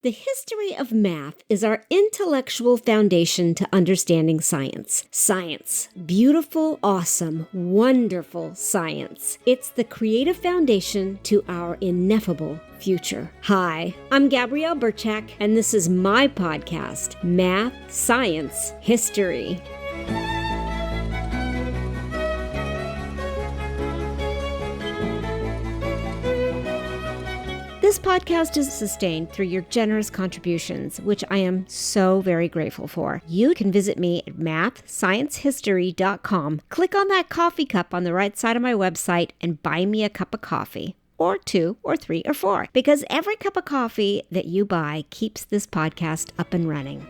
The history of math is our intellectual foundation to understanding science. Science. Beautiful, awesome, wonderful science. It's the creative foundation to our ineffable future. Hi, I'm Gabrielle Burchak, and this is my podcast, Math, Science, History. This podcast is sustained through your generous contributions, which I am so very grateful for. You can visit me at mathsciencehistory.com. Click on that coffee cup on the right side of my website and buy me a cup of coffee. Or 2, or 3, or 4, because every cup of coffee that you buy keeps this podcast up and running.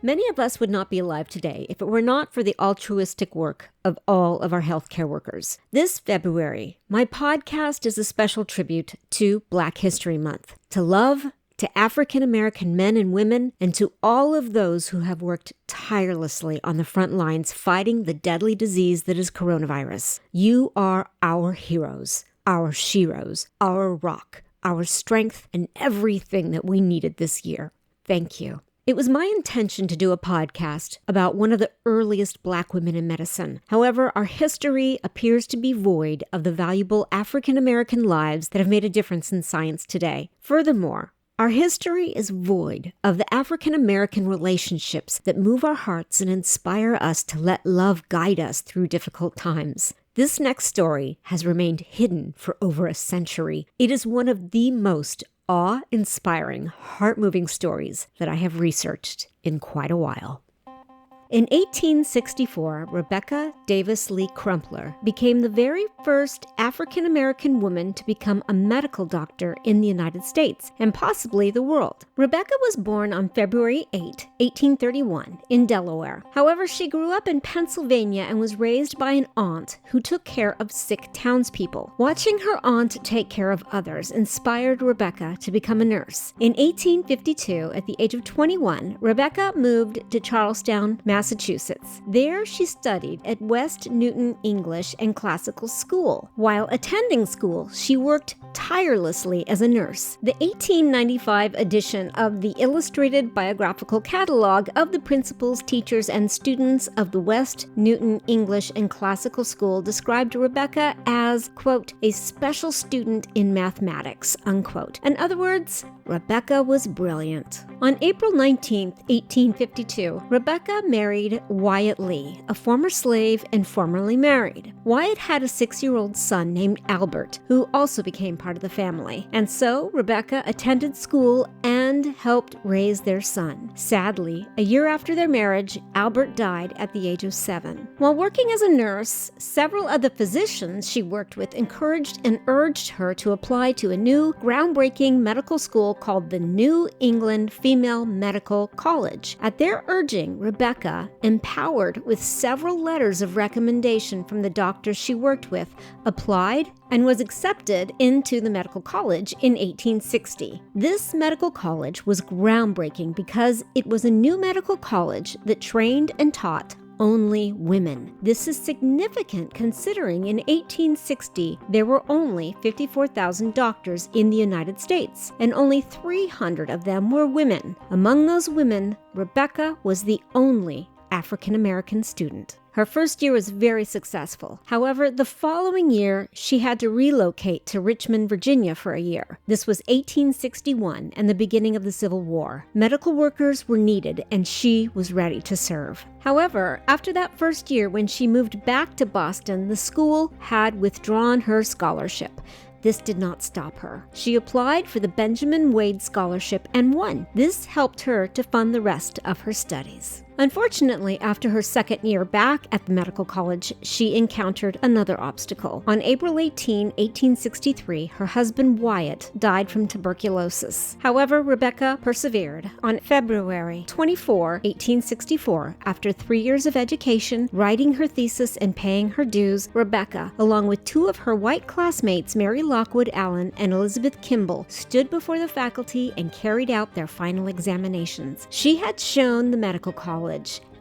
Many of us would not be alive today if it were not for the altruistic work of all of our healthcare workers. This February, my podcast is a special tribute to Black History Month, to love, to African American men and women, and to all of those who have worked tirelessly on the front lines fighting the deadly disease that is coronavirus. You are our heroes, our sheroes, our rock, our strength, and everything that we needed this year. Thank you. It was my intention to do a podcast about one of the earliest Black women in medicine. However, our history appears to be void of the valuable African American lives that have made a difference in science today. Furthermore, our history is void of the African American relationships that move our hearts and inspire us to let love guide us through difficult times. This next story has remained hidden for over a century. It is one of the most awe-inspiring, heart-moving stories that I have researched in quite a while. In 1864, Rebecca Davis Lee Crumpler became the very first African-American woman to become a medical doctor in the United States, and possibly the world. Rebecca was born on February 8, 1831, in Delaware. However, she grew up in Pennsylvania and was raised by an aunt who took care of sick townspeople. Watching her aunt take care of others inspired Rebecca to become a nurse. In 1852, at the age of 21, Rebecca moved to Charlestown, Massachusetts. There, she studied at West Newton English and Classical School. While attending school, she worked tirelessly as a nurse. The 1895 edition of the Illustrated Biographical Catalog of the Principals, Teachers, and Students of the West Newton English and Classical School described Rebecca as, quote, a special student in mathematics, unquote. In other words, Rebecca was brilliant. On April 19, 1852, Rebecca married Wyatt Lee, a former slave and formerly married. Wyatt had a 6-year-old son named Albert, who also became part of the family. And so Rebecca attended school and helped raise their son. Sadly, a year after their marriage, Albert died at the age of 7. While working as a nurse, several of the physicians she worked with encouraged and urged her to apply to a new, groundbreaking medical school called the New England Female Medical College. At their urging, Rebecca, empowered with several letters of recommendation from the doctors she worked with, applied and was accepted into the medical college in 1860. This medical college was groundbreaking because it was a new medical college that trained and taught only women. This is significant considering in 1860 there were only 54,000 doctors in the United States, and only 300 of them were women. Among those women, Rebecca was the only African American student. Her first year was very successful. However, the following year, she had to relocate to Richmond, Virginia for a year. This was 1861 and the beginning of the Civil War. Medical workers were needed, and she was ready to serve. However, after that first year, when she moved back to Boston, the school had withdrawn her scholarship. This did not stop her. She applied for the Benjamin Wade Scholarship and won. This helped her to fund the rest of her studies. Unfortunately, after her second year back at the medical college, she encountered another obstacle. On April 18, 1863, her husband Wyatt died from tuberculosis. However, Rebecca persevered. On February 24, 1864, after 3 years of education, writing her thesis, and paying her dues, Rebecca, along with 2 of her white classmates, Mary Lockwood Allen and Elizabeth Kimball, stood before the faculty and carried out their final examinations. She had shown the medical college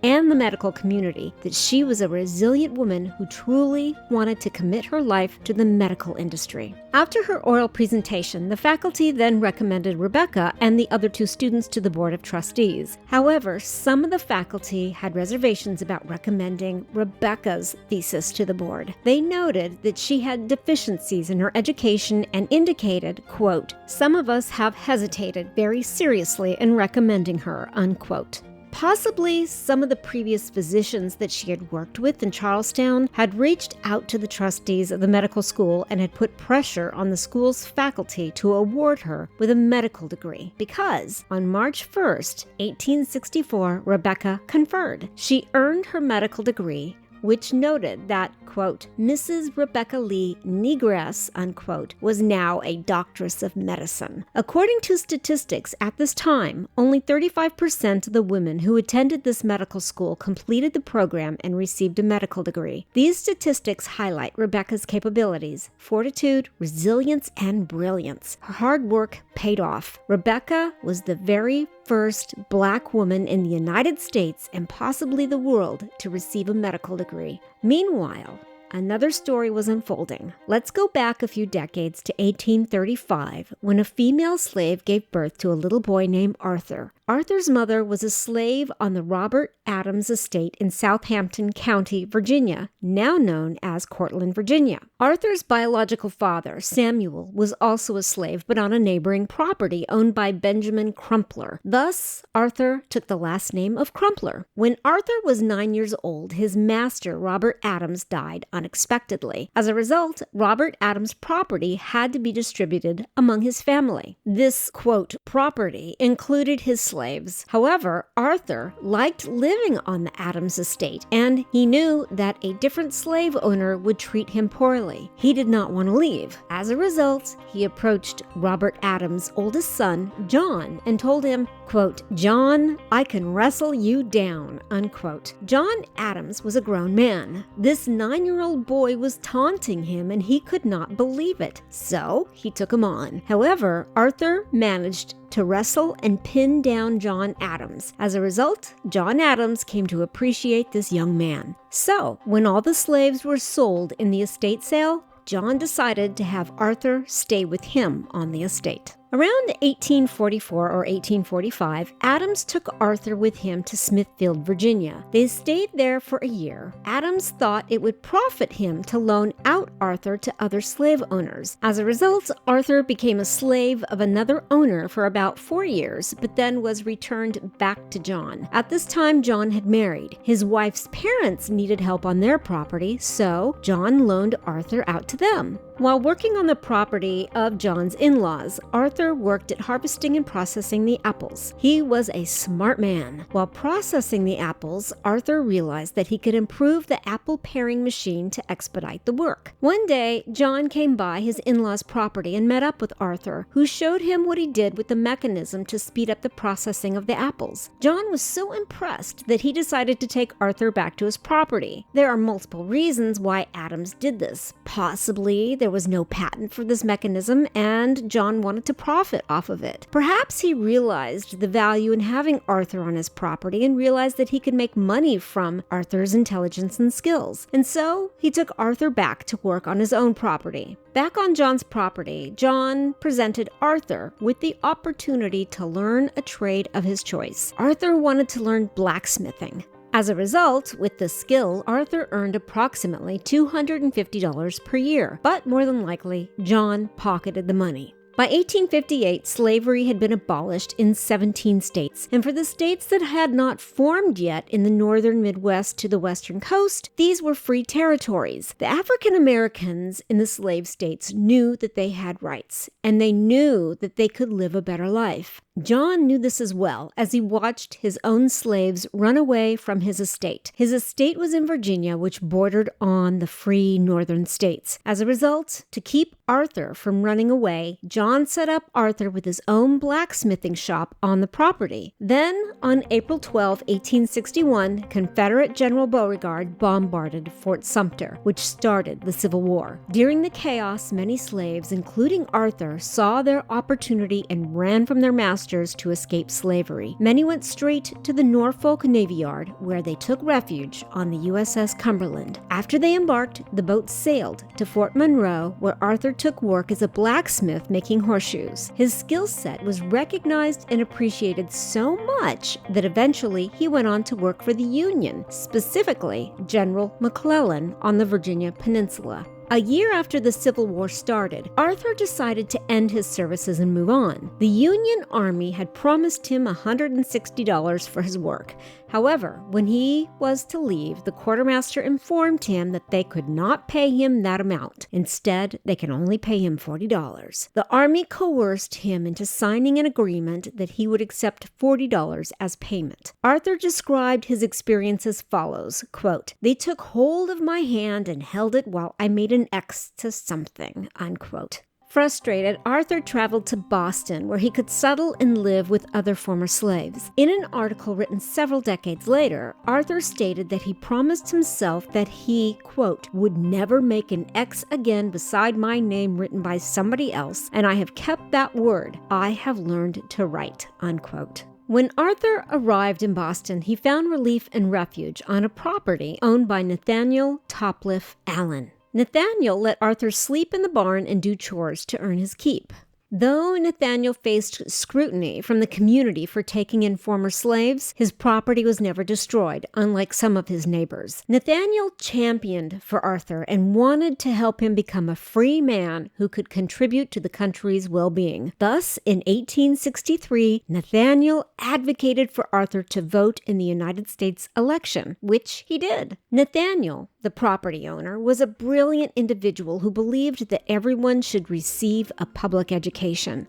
and the medical community that she was a resilient woman who truly wanted to commit her life to the medical industry. After her oral presentation, the faculty then recommended Rebecca and the other 2 students to the Board of Trustees. However, some of the faculty had reservations about recommending Rebecca's thesis to the board. They noted that she had deficiencies in her education and indicated, quote, "Some of us have hesitated very seriously in recommending her," unquote. Possibly some of the previous physicians that she had worked with in Charlestown had reached out to the trustees of the medical school and had put pressure on the school's faculty to award her with a medical degree because on March 1st, 1864, Rebecca conferred. She earned her medical degree, which noted that, quote, Mrs. Rebecca Lee Negress, unquote, was now a doctoress of medicine. According to statistics at this time, only 35% of the women who attended this medical school completed the program and received a medical degree. These statistics highlight Rebecca's capabilities, fortitude, resilience, and brilliance. Her hard work paid off. Rebecca was the very first Black woman in the United States and possibly the world to receive a medical degree. Meanwhile, another story was unfolding. Let's go back a few decades to 1835, when a female slave gave birth to a little boy named Arthur. Arthur's mother was a slave on the Robert Adams estate in Southampton County, Virginia, now known as Cortland, Virginia. Arthur's biological father, Samuel, was also a slave, but on a neighboring property owned by Benjamin Crumpler. Thus, Arthur took the last name of Crumpler. When Arthur was 9 years old, his master, Robert Adams, died unexpectedly. As a result, Robert Adams' property had to be distributed among his family. This, quote, property included his slaves. However, Arthur liked living on the Adams estate, and he knew that a different slave owner would treat him poorly. He did not want to leave. As a result, he approached Robert Adams' oldest son, John, and told him, quote, John, I can wrestle you down, unquote. John Adams was a grown man. This 9-year-old boy was taunting him, and he could not believe it. So he took him on. However, Arthur managed to wrestle and pin down John Adams. As a result, John Adams came to appreciate this young man. So, when all the slaves were sold in the estate sale, John decided to have Arthur stay with him on the estate. Around 1844 or 1845, Adams took Arthur with him to Smithfield, Virginia. They stayed there for a year. Adams thought it would profit him to loan out Arthur to other slave owners. As a result, Arthur became a slave of another owner for about 4 years, but then was returned back to John. At this time, John had married. His wife's parents needed help on their property, so John loaned Arthur out to them. While working on the property of John's in-laws, Arthur worked at harvesting and processing the apples. He was a smart man. While processing the apples, Arthur realized that he could improve the apple paring machine to expedite the work. One day, John came by his in-laws' property and met up with Arthur, who showed him what he did with the mechanism to speed up the processing of the apples. John was so impressed that he decided to take Arthur back to his property. There are multiple reasons why Adams did this. Possibly there was no patent for this mechanism, and John wanted to profit off of it. Perhaps he realized the value in having Arthur on his property and realized that he could make money from Arthur's intelligence and skills. And so he took Arthur back to work on his own property. Back on John's property, John presented Arthur with the opportunity to learn a trade of his choice. Arthur wanted to learn blacksmithing. As a result, with this skill, Arthur earned approximately $250 per year, but more than likely, John pocketed the money. By 1858, slavery had been abolished in 17 states, and for the states that had not formed yet in the northern Midwest to the western coast, these were free territories. The African Americans in the slave states knew that they had rights, and they knew that they could live a better life. John knew this as well as he watched his own slaves run away from his estate. His estate was in Virginia, which bordered on the free northern states. As a result, to keep Arthur from running away, John set up Arthur with his own blacksmithing shop on the property. Then, on April 12, 1861, Confederate General Beauregard bombarded Fort Sumter, which started the Civil War. During the chaos, many slaves, including Arthur, saw their opportunity and ran from their masters masters to escape slavery. Many went straight to the Norfolk Navy Yard, where they took refuge on the USS Cumberland. After they embarked, the boat sailed to Fort Monroe, where Arthur took work as a blacksmith making horseshoes. His skill set was recognized and appreciated so much that eventually he went on to work for the Union, specifically General McClellan on the Virginia Peninsula. A year after the Civil War started, Arthur decided to end his services and move on. The Union Army had promised him $160 for his work. However, when he was to leave, the quartermaster informed him that they could not pay him that amount. Instead, they could only pay him $40. The Army coerced him into signing an agreement that he would accept $40 as payment. Arthur described his experience as follows, quote, "They took hold of my hand and held it while I made an X to something," unquote. Frustrated, Arthur traveled to Boston, where he could settle and live with other former slaves. In an article written several decades later, Arthur stated that he promised himself that he, quote, "would never make an X again beside my name written by somebody else, and I have kept that word. I have learned to write," unquote. When Arthur arrived in Boston, he found relief and refuge on a property owned by Nathaniel Topliff Allen. Nathaniel let Arthur sleep in the barn and do chores to earn his keep. Though Nathaniel faced scrutiny from the community for taking in former slaves, his property was never destroyed, unlike some of his neighbors. Nathaniel championed for Arthur and wanted to help him become a free man who could contribute to the country's well-being. Thus, in 1863, Nathaniel advocated for Arthur to vote in the United States election, which he did. Nathaniel, the property owner, was a brilliant individual who believed that everyone should receive a public education.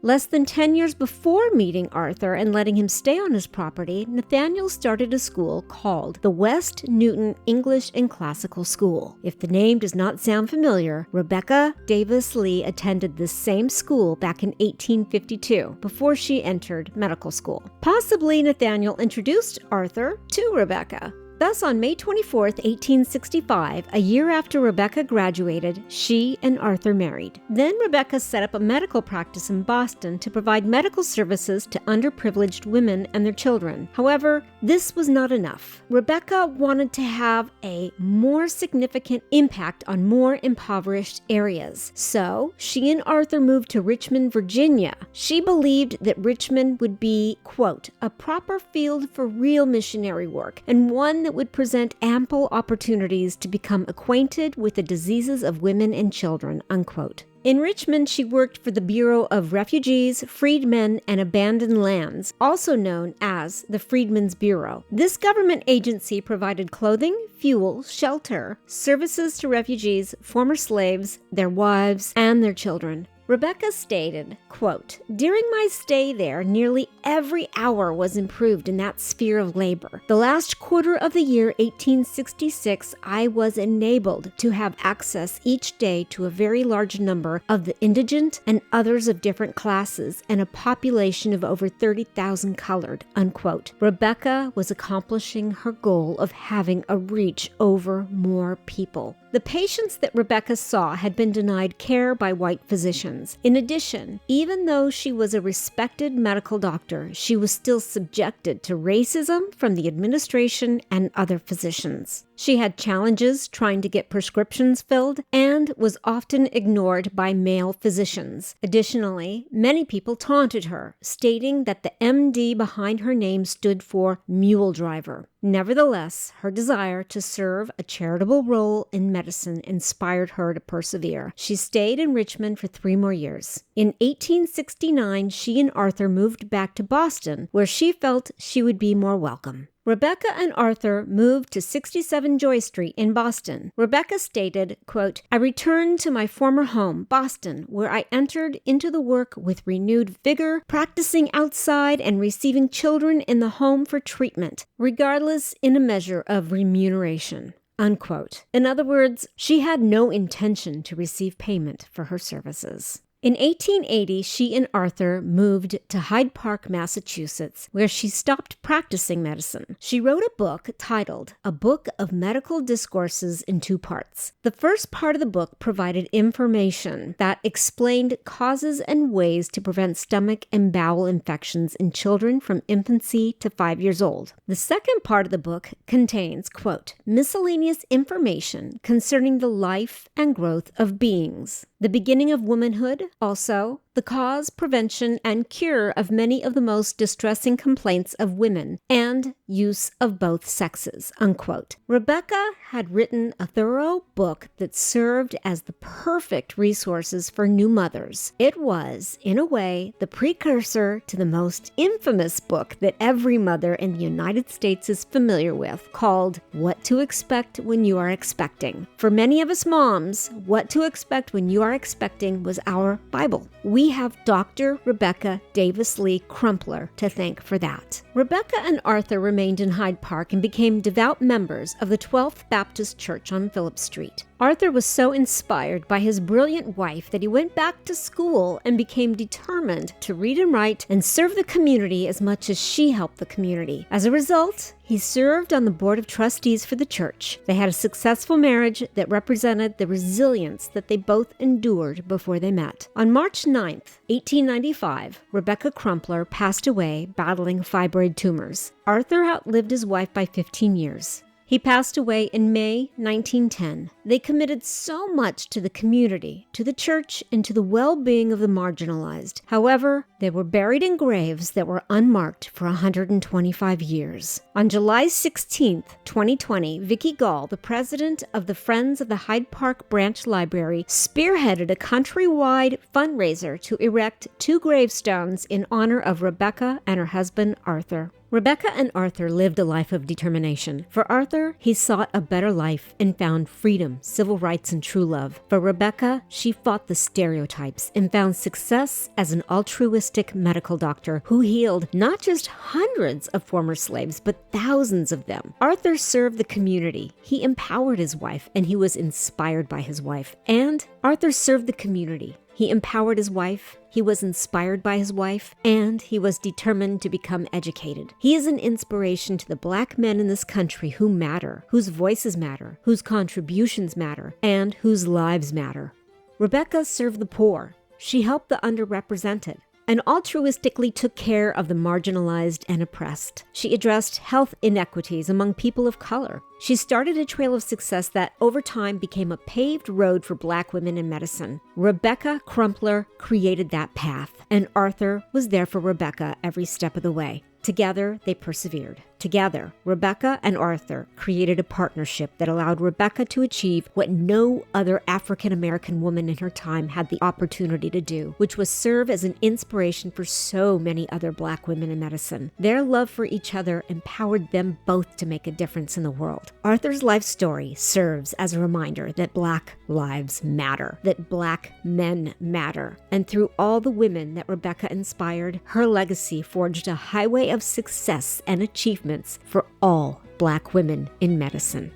Less than 10 years before meeting Arthur and letting him stay on his property, Nathaniel started a school called the West Newton English and Classical School. If the name does not sound familiar, Rebecca Davis Lee attended this same school back in 1852 before she entered medical school. Possibly Nathaniel introduced Arthur to Rebecca. Thus, on May 24, 1865, a year after Rebecca graduated, she and Arthur married. Then Rebecca set up a medical practice in Boston to provide medical services to underprivileged women and their children. However, this was not enough. Rebecca wanted to have a more significant impact on more impoverished areas. So, she and Arthur moved to Richmond, Virginia. She believed that Richmond would be, quote, "a proper field for real missionary work, and one that would present ample opportunities to become acquainted with the diseases of women and children," unquote. In Richmond, she worked for the Bureau of Refugees, Freedmen, and Abandoned Lands, also known as the Freedmen's Bureau. This government agency provided clothing, fuel, shelter, services to refugees, former slaves, their wives, and their children. Rebecca stated, quote, "During my stay there, nearly every hour was improved in that sphere of labor. The last quarter of the year 1866, I was enabled to have access each day to a very large number of the indigent and others of different classes and a population of over 30,000 colored," unquote. Rebecca was accomplishing her goal of having a reach over more people. The patients that Rebecca saw had been denied care by white physicians. In addition, even though she was a respected medical doctor, she was still subjected to racism from the administration and other physicians. She had challenges trying to get prescriptions filled and was often ignored by male physicians. Additionally, many people taunted her, stating that the MD behind her name stood for mule driver. Nevertheless, her desire to serve a charitable role in medicine inspired her to persevere. She stayed in Richmond for 3 more years. In 1869, she and Arthur moved back to Boston, where she felt she would be more welcome. Rebecca and Arthur moved to 67 Joy Street in Boston. Rebecca stated, quote, "I returned to my former home, Boston, where I entered into the work with renewed vigor, practicing outside and receiving children in the home for treatment, regardless in a measure of remuneration," unquote. In other words, she had no intention to receive payment for her services. In 1880, she and Arthur moved to Hyde Park, Massachusetts, where she stopped practicing medicine. She wrote a book titled A Book of Medical Discourses in 2 parts. The first part of the book provided information that explained causes and ways to prevent stomach and bowel infections in children from infancy to 5 years old. The second part of the book contains, quote, miscellaneous information concerning the life and growth of beings, the beginning of womanhood, also the cause, prevention, and cure of many of the most distressing complaints of women, and use of both sexes, unquote. Rebecca had written a thorough book that served as the perfect resources for new mothers. It was, in a way, the precursor to the most infamous book that every mother in the United States is familiar with, called What to Expect When You Are Expecting. For many of us moms, What to Expect When You Are Expecting was our Bible. We have Dr. Rebecca Davis Lee Crumpler to thank for that. Rebecca and Arthur remained in Hyde Park and became devout members of the 12th Baptist Church on Phillip Street. Arthur was so inspired by his brilliant wife that he went back to school and became determined to read and write and serve the community as much as she helped the community. As a result, he served on the board of trustees for the church. They had a successful marriage that represented the resilience that they both endured before they met. On March 9th, 1895, Rebecca Crumpler passed away battling fibroid tumors. Arthur outlived his wife by 15 years. He passed away in May 1910. They committed so much to the community, to the church, and to the well-being of the marginalized. However, they were buried in graves that were unmarked for 125 years. On July 16, 2020, Vicki Gall, the president of the Friends of the Hyde Park Branch Library, spearheaded a countrywide fundraiser to erect 2 gravestones in honor of Rebecca and her husband, Arthur. Rebecca and Arthur lived a life of determination. For Arthur, he sought a better life and found freedom, civil rights, and true love. For Rebecca, she fought the stereotypes and found success as an altruistic medical doctor who healed not just hundreds of former slaves, but thousands of them. Arthur served the community. He empowered his wife, and he was inspired by his wife. And Arthur served the community. He empowered his wife, he was inspired by his wife, and he was determined to become educated. He is an inspiration to the Black men in this country who matter, whose voices matter, whose contributions matter, and whose lives matter. Rebecca served the poor. She helped the underrepresented and altruistically took care of the marginalized and oppressed. She addressed health inequities among people of color. She started a trail of success that over time became a paved road for Black women in medicine. Rebecca Crumpler created that path, and Arthur was there for Rebecca every step of the way. Together, they persevered. Together, Rebecca and Arthur created a partnership that allowed Rebecca to achieve what no other African-American woman in her time had the opportunity to do, which was serve as an inspiration for so many other Black women in medicine. Their love for each other empowered them both to make a difference in the world. Arthur's life story serves as a reminder that Black lives matter, that Black men matter. And through all the women that Rebecca inspired, her legacy forged a highway of success and achievement for all Black women in medicine.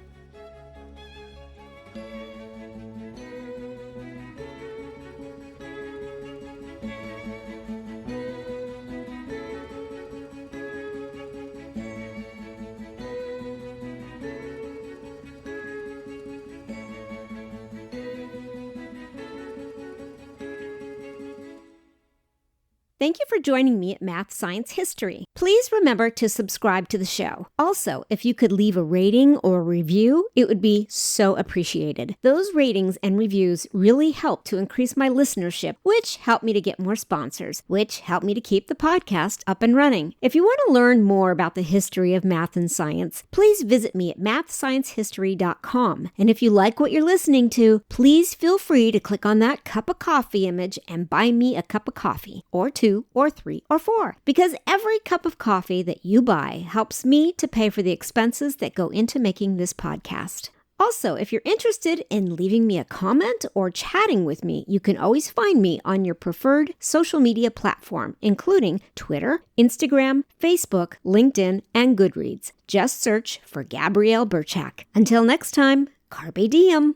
Thank you for joining me at Math, Science, History. Please remember to subscribe to the show. Also, if you could leave a rating or a review, it would be so appreciated. Those ratings and reviews really help to increase my listenership, which help me to get more sponsors, which help me to keep the podcast up and running. If you want to learn more about the history of math and science, please visit me at mathsciencehistory.com. And if you like what you're listening to, please feel free to click on that cup of coffee image and buy me a cup of coffee, or 2, or 3, or 4, because every cup of coffee that you buy helps me to pay for the expenses that go into making this podcast. Also, if you're interested in leaving me a comment or chatting with me, you can always find me on your preferred social media platform, including Twitter, Instagram, Facebook, LinkedIn, and Goodreads. Just search for Gabrielle Burchak. Until next time, carpe diem.